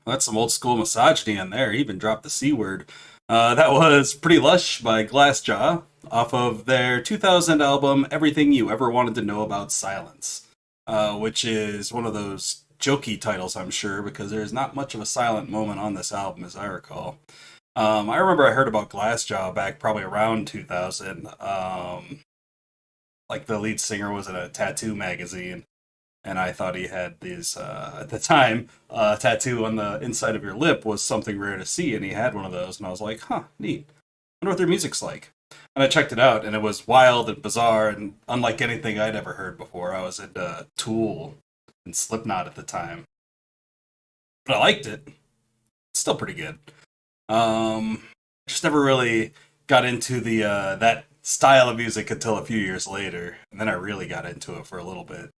That's some old school misogyny in there. He even dropped the C word. That was Pretty Lush by Glassjaw off of their 2000 album Everything You Ever Wanted to Know About Silence, which is one of those jokey titles, I'm sure, because there's not much of a silent moment on this album, as I recall. I remember I heard about Glassjaw back probably around 2000. Like the lead singer was in a tattoo magazine, and I thought he had these at the time. Tattoo on the inside of your lip was something rare to see, and he had one of those, and I was like, "Huh, neat. Wonder what their music's like." And I checked it out, and it was wild and bizarre, and unlike anything I'd ever heard before. I was into Tool and Slipknot at the time, but I liked it. It's still pretty good. Just never really got into the that style of music until a few years later, and then I really got into it for a little bit.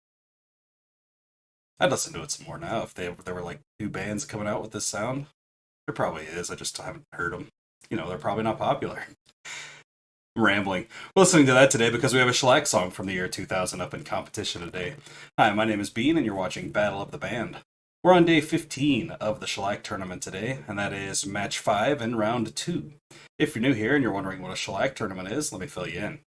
I'd listen to it some more now if there were like new bands coming out with this sound. There probably is. I just haven't heard them. They're probably not popular. I'm rambling. We're listening to that today because we have a Shellac song from the year 2000 up in competition today. Hi, my name is Bean, and you're watching Battle of the Band. We're on day 15 of the Shellac tournament today, and that is match 5 in round 2. If you're new here and you're wondering what a Shellac tournament is, let me fill you in.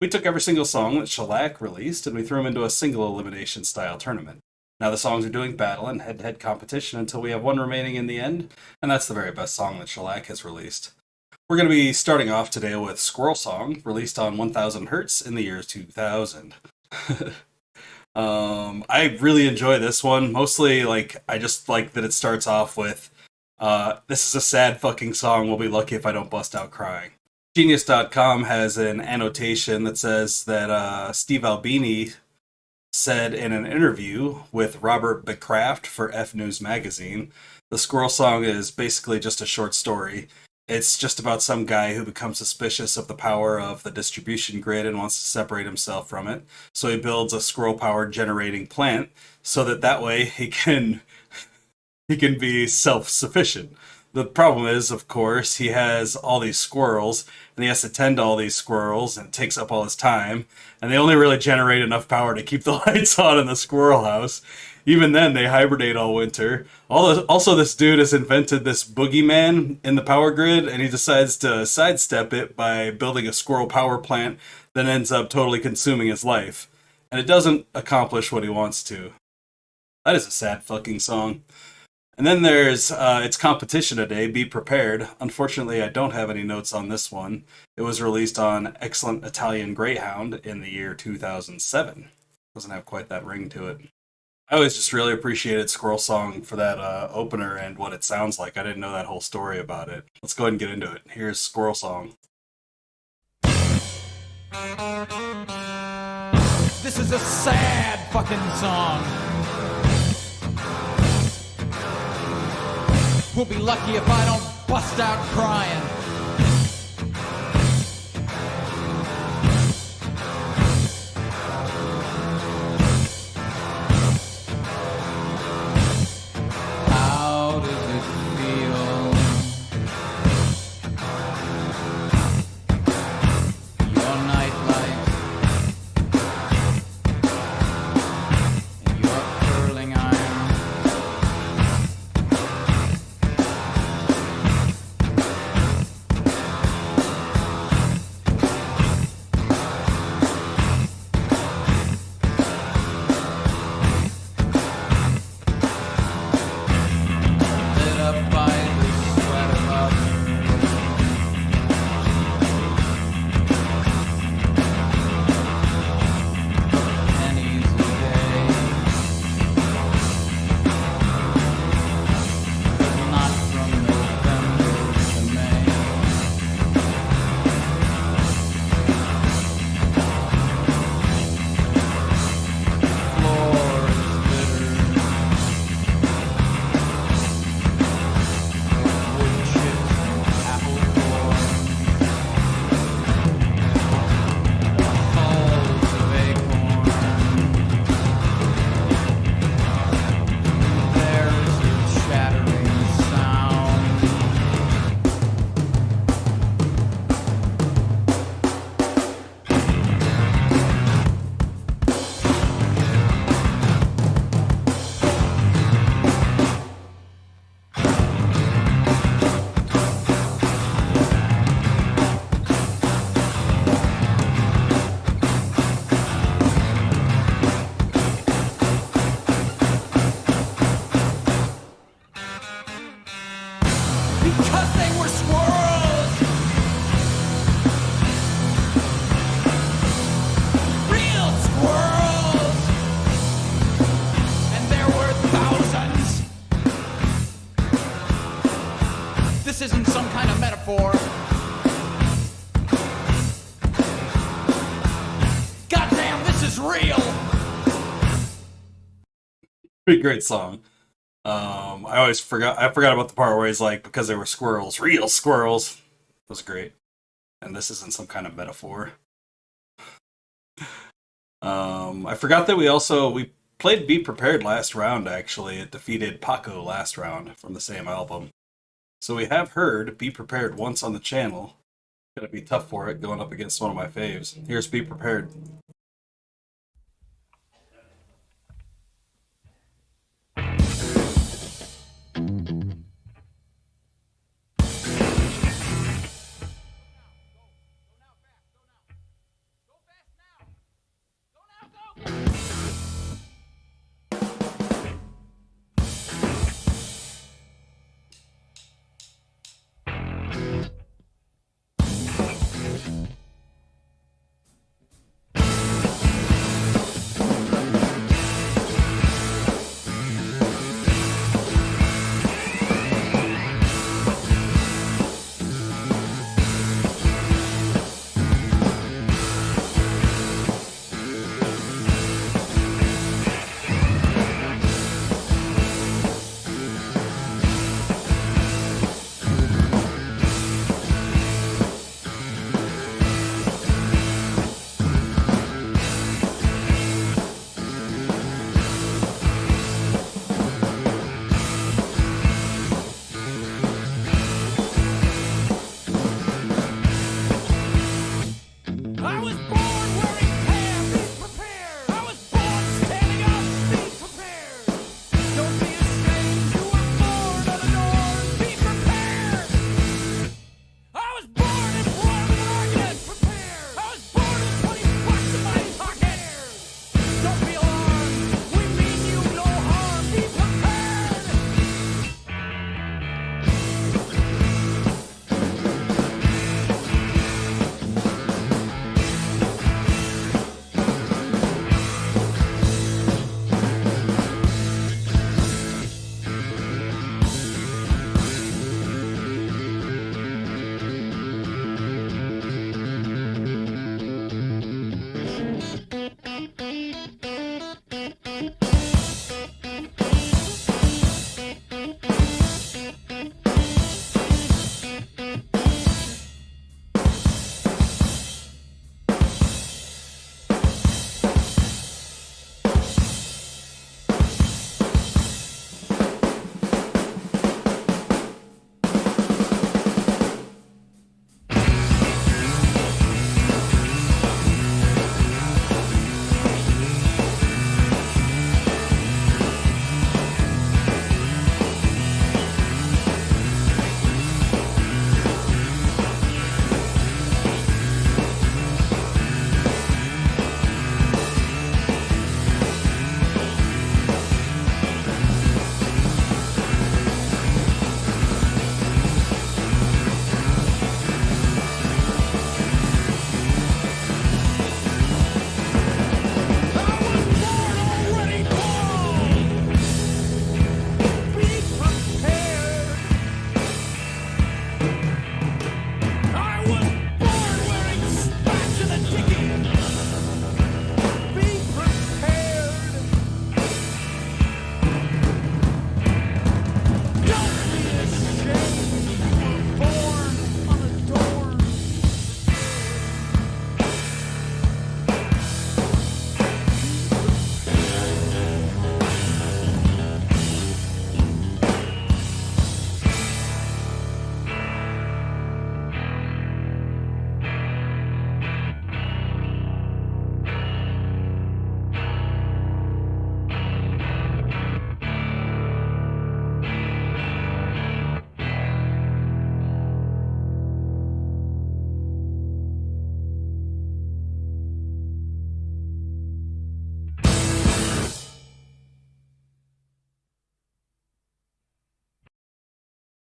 We took every single song that Shellac released and we threw them into a single elimination style tournament. Now the songs are doing battle and head-to-head competition until we have one remaining in the end, and that's the very best song that Shellac has released. We're going to be starting off today with Squirrel Song, released on 1000 Hertz in the year 2000. I really enjoy this one. Mostly, I just like that it starts off with, this is a sad fucking song, we'll be lucky if I don't bust out crying. Genius.com has an annotation that says that Steve Albini said in an interview with Robert Becraft for F News magazine, the Squirrel Song is basically just a short story. It's just about some guy who becomes suspicious of the power of the distribution grid and wants to separate himself from it. So he builds a squirrel-powered generating plant so that way he can be self-sufficient. The problem is, of course, he has all these squirrels, and he has to tend to all these squirrels, and it takes up all his time, and they only really generate enough power to keep the lights on in the squirrel house. Even then, they hibernate all winter. Also, this dude has invented this boogeyman in the power grid, and he decides to sidestep it by building a squirrel power plant that ends up totally consuming his life. And it doesn't accomplish what he wants to. That is a sad fucking song. And then there's its competition today, Be Prepared. Unfortunately, I don't have any notes on this one. It was released on Excellent Italian Greyhound in the year 2007. Doesn't have quite that ring to it. I always just really appreciated Squirrel Song for that opener and what it sounds like. I didn't know that whole story about it. Let's go ahead and get into it. Here's Squirrel Song. This is a sad fucking song. We'll be lucky if I don't bust out crying. How does it feel? Your nightlight and your curling iron. isn't some kind of metaphor. Goddamn, this is real. Pretty great song. I forgot about the part where he's like, because they were squirrels, real squirrels. It was great. And this isn't some kind of metaphor. I forgot that we played Be Prepared last round, actually. It defeated Paco last round from the same album. So we have heard Be Prepared once on the channel. Gonna be tough for it going up against one of my faves. Here's Be Prepared.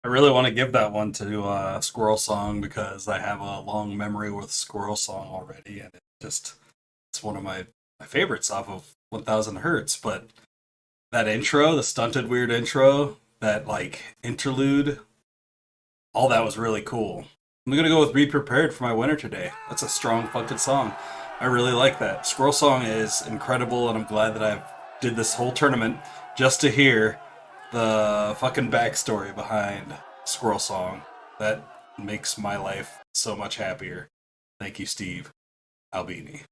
I really want to give that one to Squirrel Song because I have a long memory with Squirrel Song already, and it's one of my favorites off of 1000 Hertz. But that intro, the stunted weird intro, that like interlude, all that was really cool. I'm gonna go with Be Prepared for my winner today. That's a strong fucking song. I really like that. Squirrel Song is incredible, and I'm glad that I did this whole tournament just to hear the fucking backstory behind Squirrel Song. That makes my life so much happier. Thank you, Steve Albini.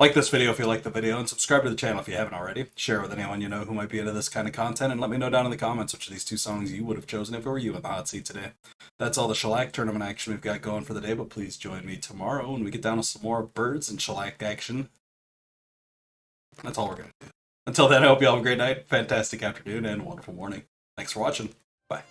Like this video if you like the video, and subscribe to the channel if you haven't already. Share it with anyone you know who might be into this kind of content, and let me know down in the comments which of these two songs you would have chosen if it were you in the hot seat today. That's all the Shellac tournament action we've got going for the day, but please join me tomorrow when we get down to some more birds and Shellac action. That's all we're going to do. Until then, I hope you all have a great night, fantastic afternoon, and wonderful morning. Thanks for watching. Bye.